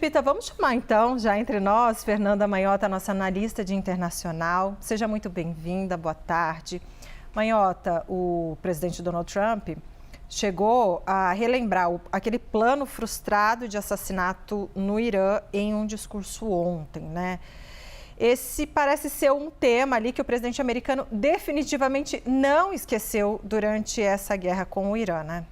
Pepita, vamos chamar então, já entre nós, Fernanda Manhota, nossa analista de internacional. Seja muito bem-vinda, boa tarde. Manhota, o presidente Donald Trump chegou a relembrar aquele plano frustrado de assassinato no Irã em um discurso ontem, né? Esse parece ser um tema ali que o presidente americano definitivamente não esqueceu durante essa guerra com o Irã, né?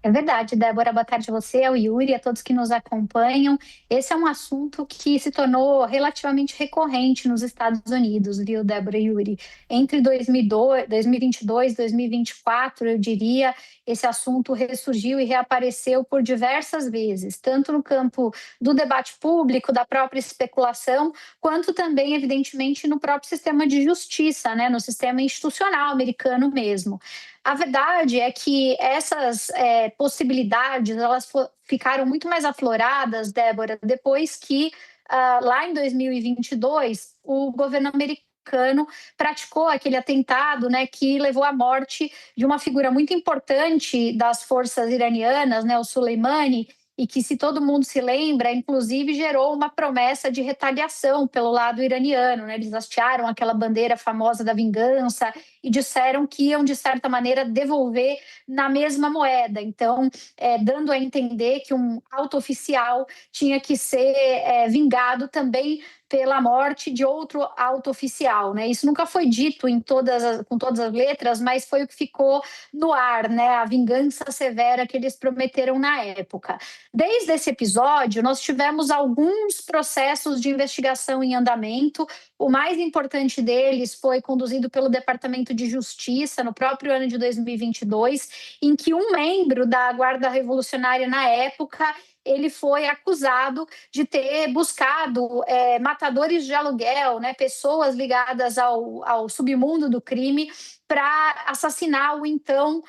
É verdade, Débora. Boa tarde a você, ao Yuri, a todos que nos acompanham. Esse é um assunto que se tornou relativamente recorrente nos Estados Unidos, viu, Débora e Yuri? Entre 2022 e 2024, eu diria, esse assunto ressurgiu e reapareceu por diversas vezes, tanto no campo do debate público, da própria especulação, quanto também, evidentemente, no próprio sistema de justiça, né, no sistema institucional americano mesmo. A verdade é que essas possibilidades elas ficaram muito mais afloradas, Débora, depois que lá em 2022 o governo americano praticou aquele atentado, né, que levou à morte de uma figura muito importante das forças iranianas, né, o Soleimani, e que, se todo mundo se lembra, inclusive gerou uma promessa de retaliação pelo lado iraniano, né? Eles hastearam aquela bandeira famosa da vingança e disseram que iam, de certa maneira, devolver na mesma moeda. Então, dando a entender que um alto oficial tinha que ser vingado também pela morte de outro alto oficial, né? Isso nunca foi dito com todas as letras, mas foi o que ficou no ar, né? A vingança severa que eles prometeram na época. Desde esse episódio, nós tivemos alguns processos de investigação em andamento. O mais importante deles foi conduzido pelo Departamento de Justiça no próprio ano de 2022, em que um membro da Guarda Revolucionária na época ele foi acusado de ter buscado matadores de aluguel, né, pessoas ligadas ao submundo do crime, para assassinar o então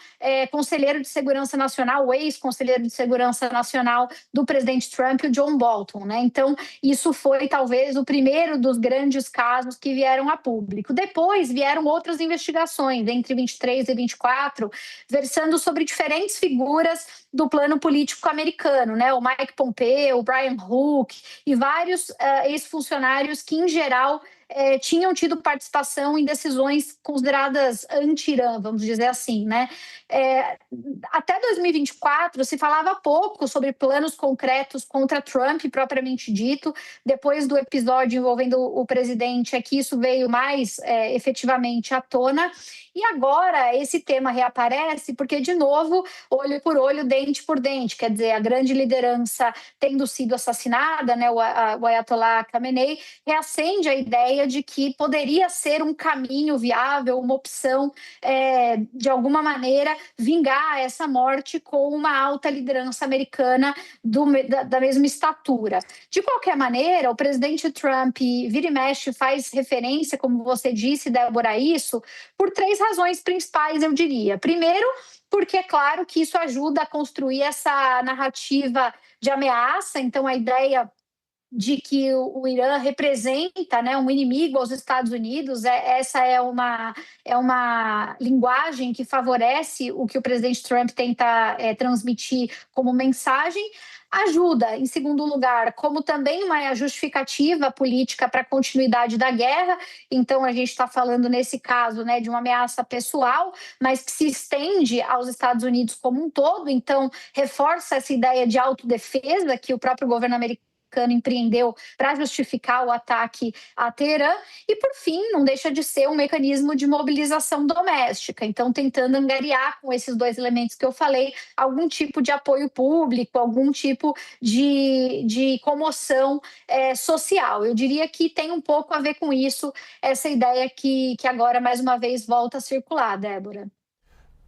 conselheiro de segurança nacional, o ex-conselheiro de segurança nacional do presidente Trump, o John Bolton, né? Então, isso foi talvez o primeiro dos grandes casos que vieram a público. Depois vieram outras investigações, entre 23 e 24, versando sobre diferentes figuras do plano político americano, né? O Mike Pompeo, o Brian Hook e vários ex-funcionários que, em geral, tinham tido participação em decisões consideradas anti-Irã, vamos dizer assim, né? Até 2024 se falava pouco sobre planos concretos contra Trump, propriamente dito. Depois do episódio envolvendo o presidente, é que isso veio mais efetivamente à tona. E agora esse tema reaparece porque, de novo, olho por olho, dente por dente. Quer dizer, a grande liderança tendo sido assassinada, né, o Ayatollah Khamenei, reacende a ideia de que poderia ser um caminho viável, uma opção, de alguma maneira, vingar essa morte com uma alta liderança americana da mesma estatura. De qualquer maneira, o presidente Trump vira e mexe faz referência, como você disse, Débora, a isso, por três razões principais, eu diria. Primeiro, porque é claro que isso ajuda a construir essa narrativa de ameaça, então a ideia de que o Irã representa, né, um inimigo aos Estados Unidos, essa é uma linguagem que favorece o que o presidente Trump tenta transmitir como mensagem. Ajuda, em segundo lugar, como também uma justificativa política para a continuidade da guerra. Então, a gente está falando, nesse caso, né, de uma ameaça pessoal, mas que se estende aos Estados Unidos como um todo. Então, reforça essa ideia de autodefesa que o próprio governo americano empreendeu para justificar o ataque a Teherã. E, por fim, não deixa de ser um mecanismo de mobilização doméstica. Então, tentando angariar, com esses dois elementos que eu falei, algum tipo de apoio público, algum tipo de comoção social. Eu diria que tem um pouco a ver com isso, essa ideia que agora, mais uma vez, volta a circular, Débora.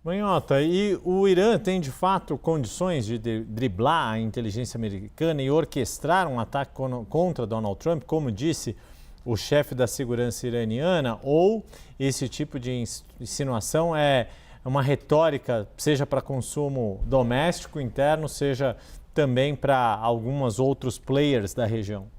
Manhota, e o Irã tem de fato condições de driblar a inteligência americana e orquestrar um ataque contra Donald Trump, como disse o chefe da segurança iraniana, ou esse tipo de insinuação é uma retórica, seja para consumo doméstico, interno, seja também para alguns outros players da região?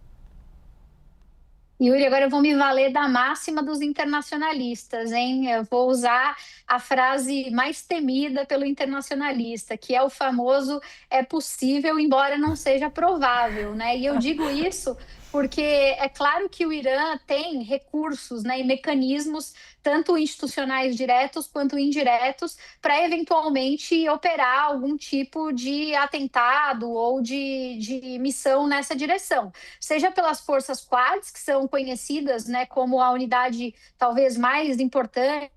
Yuri, agora eu vou me valer da máxima dos internacionalistas, hein? Eu vou usar a frase mais temida pelo internacionalista, que é o famoso "é possível, embora não seja provável", né? E eu digo isso porque é claro que o Irã tem recursos, né, e mecanismos, tanto institucionais diretos quanto indiretos, para eventualmente operar algum tipo de atentado ou de missão nessa direção, seja pelas forças Quads, que são conhecidas, né, como a unidade talvez mais importante,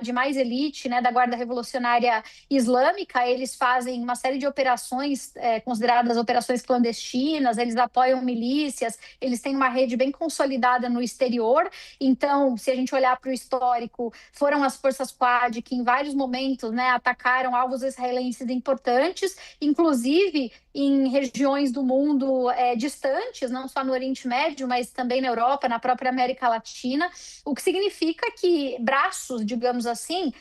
de mais elite, né, da Guarda Revolucionária Islâmica. Eles fazem uma série de operações consideradas operações clandestinas, eles apoiam milícias, eles têm uma rede bem consolidada no exterior. Então, se a gente olhar para o histórico, foram as forças Quad que em vários momentos, né, atacaram alvos israelenses importantes, inclusive em regiões do mundo distantes, não só no Oriente Médio, mas também na Europa, na própria América Latina, o que significa que braços, digamos assim,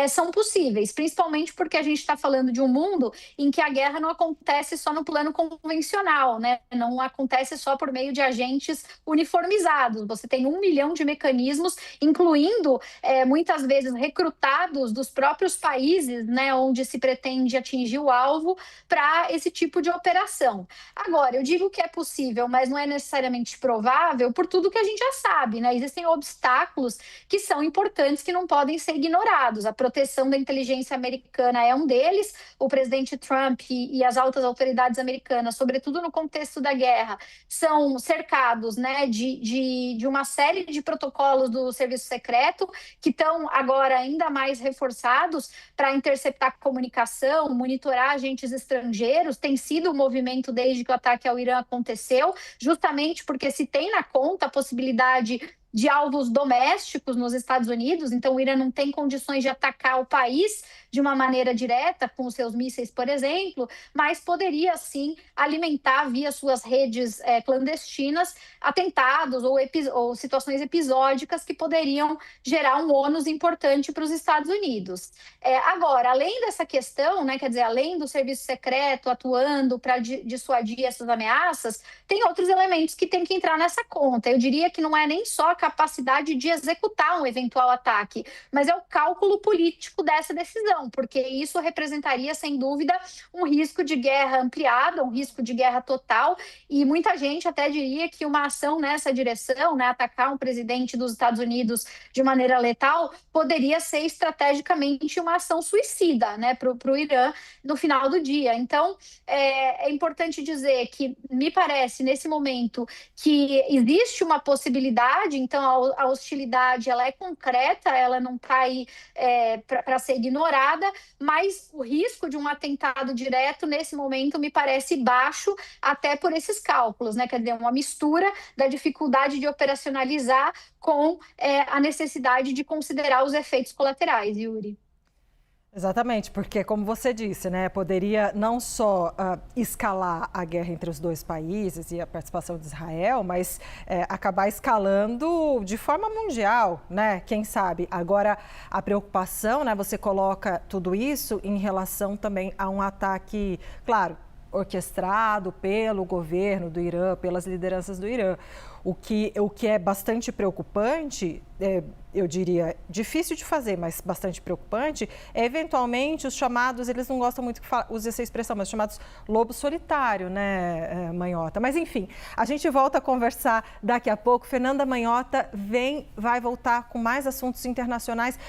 são possíveis, principalmente porque a gente está falando de um mundo em que a guerra não acontece só no plano convencional, né? Não acontece só por meio de agentes uniformizados. Você tem 1 milhão de mecanismos, incluindo muitas vezes recrutados dos próprios países, né, onde se pretende atingir o alvo, para esse tipo de operação. Agora, eu digo que é possível, mas não é necessariamente provável por tudo que a gente já sabe, né? Existem obstáculos que são importantes, que não podem ser ignorados. A proteção da inteligência americana é um deles. O presidente Trump e as altas autoridades americanas, sobretudo no contexto da guerra, são cercados, né, de uma série de protocolos do serviço secreto que estão agora ainda mais reforçados para interceptar comunicação, monitorar agentes estrangeiros. Tem sido um movimento desde que o ataque ao Irã aconteceu, justamente porque se tem na conta a possibilidade de alvos domésticos nos Estados Unidos. Então, o Irã não tem condições de atacar o país de uma maneira direta, com os seus mísseis, por exemplo, mas poderia, sim, alimentar via suas redes clandestinas atentados ou situações episódicas que poderiam gerar um ônus importante para os Estados Unidos. Agora, além dessa questão, né, quer dizer, além do serviço secreto atuando para dissuadir essas ameaças, tem outros elementos que têm que entrar nessa conta. Eu diria que não é nem só a capacidade de executar um eventual ataque, mas é o cálculo político dessa decisão, porque isso representaria, sem dúvida, um risco de guerra ampliada, um risco de guerra total, e muita gente até diria que uma ação nessa direção, né, atacar um presidente dos Estados Unidos de maneira letal, poderia ser estrategicamente uma ação suicida, né, para o Irã no final do dia. Então, é importante dizer que, me parece, nesse momento, que existe uma possibilidade. Então, a hostilidade ela é concreta, ela não está aí para ser ignorada, mas o risco de um atentado direto, nesse momento, me parece baixo, até por esses cálculos, né? Quer dizer, uma mistura da dificuldade de operacionalizar com a necessidade de considerar os efeitos colaterais, Yuri. Exatamente, porque, como você disse, né, poderia não só escalar a guerra entre os dois países e a participação de Israel, mas acabar escalando de forma mundial, né? Quem sabe? Agora, a preocupação, né, você coloca tudo isso em relação também a um ataque, claro, orquestrado pelo governo do Irã, pelas lideranças do Irã. O que é bastante preocupante, eu diria, difícil de fazer, mas bastante preocupante, é eventualmente os chamados, eles não gostam muito que use essa expressão, mas chamados lobo solitário, né, Manhota? Mas enfim, a gente volta a conversar daqui a pouco. Fernanda Manhota vai voltar com mais assuntos internacionais.